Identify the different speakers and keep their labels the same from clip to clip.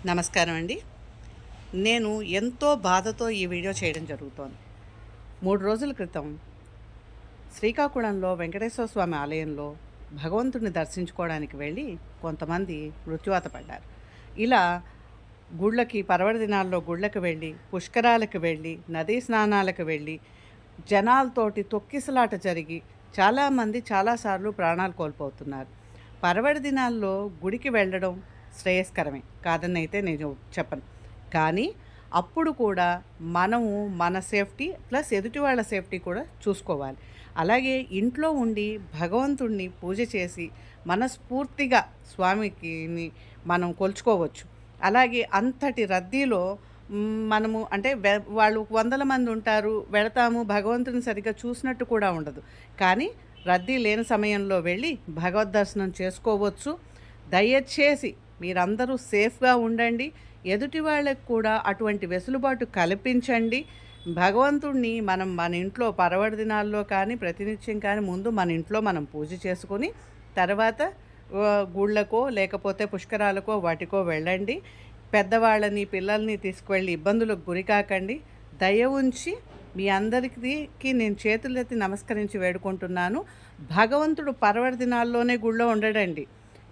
Speaker 1: నమస్కారం అండి. నేను ఎంతో బాధతో ఈ వీడియో చేయడం జరుగుతోంది. 3 రోజుల క్రితం శ్రీకాకుళంలో వెంకటేశ్వర స్వామి ఆలయంలో భగవంతుడిని దర్శించుకోవడానికి వెళ్ళి కొంతమంది మృత్యువాత పడ్డారు. ఇలా గుళ్ళకి పర్వదినాల్లో గుళ్ళకి వెళ్ళి, పుష్కరాలకు వెళ్ళి, నదీ స్నానాలకు వెళ్ళి, జనాలతోటి తొక్కిసలాట జరిగి చాలామంది చాలాసార్లు ప్రాణాలు కోల్పోతున్నారు. పర్వదినాల్లో గుడికి వెళ్ళడం శ్రేయస్కరమే, కాదని అయితే నేను చెప్పను. కానీ అప్పుడు కూడా మనము మన సేఫ్టీ ప్లస్ ఎదుటి వాళ్ళ సేఫ్టీ కూడా చూసుకోవాలి. అలాగే ఇంట్లో ఉండి భగవంతుడిని పూజ చేసి మనస్ఫూర్తిగా స్వామికిని మనం కొలుచుకోవచ్చు. అలాగే అంతటి రద్దీలో మనము అంటే వాళ్ళు వందల మంది ఉంటారు, వెళతాము, భగవంతుని సరిగ్గా చూసినట్టు కూడా ఉండదు. కానీ రద్దీ లేని సమయంలో వెళ్ళి భగవద్ దర్శనం చేసుకోవచ్చు. దయచేసి మీరందరూ సేఫ్గా ఉండండి. ఎదుటి వాళ్ళకి కూడా అటువంటి వెసులుబాటు కల్పించండి. భగవంతుడిని మనం మన ఇంట్లో పర్వదినాల్లో కానీ ప్రతినిత్యం కానీ ముందు మన ఇంట్లో మనం పూజ చేసుకొని తర్వాత గుళ్ళకో లేకపోతే పుష్కరాలకో వాటికో వెళ్ళండి. పెద్దవాళ్ళని పిల్లల్ని తీసుకువెళ్ళి ఇబ్బందులకు గురి కాకండి. దయ ఉంచి మీ అందరికీ నేను చేతులెత్తి నమస్కరించి వేడుకుంటున్నాను. భగవంతుడు పర్వదినాల్లోనే గుళ్ళో ఉండడండి.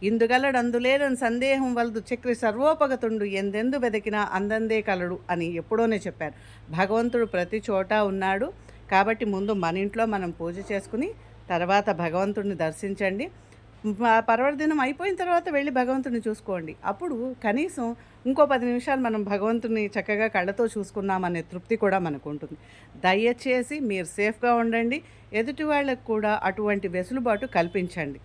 Speaker 1: ఇందుగలడందులేరని సందేహం వలదు చక్రి సర్వోపగతుండు ఎందెందు వెదకినా అందందే కలడు అని ఎప్పుడోనే చెప్పారు. భగవంతుడు ప్రతి చోట ఉన్నాడు. కాబట్టి ముందు మన ఇంట్లో మనం పూజ చేసుకుని తర్వాత భగవంతుడిని దర్శించండి. పర్వదినం అయిపోయిన తర్వాత వెళ్ళి భగవంతుడిని చూసుకోండి. అప్పుడు కనీసం ఇంకో 10 నిమిషాలు మనం భగవంతుని చక్కగా కళ్ళతో చూసుకున్నామనే తృప్తి కూడా మనకు ఉంటుంది. దయచేసి మీరు సేఫ్గా ఉండండి. ఎదుటి వాళ్ళకు కూడా అటువంటి వెసులుబాటు కల్పించండి.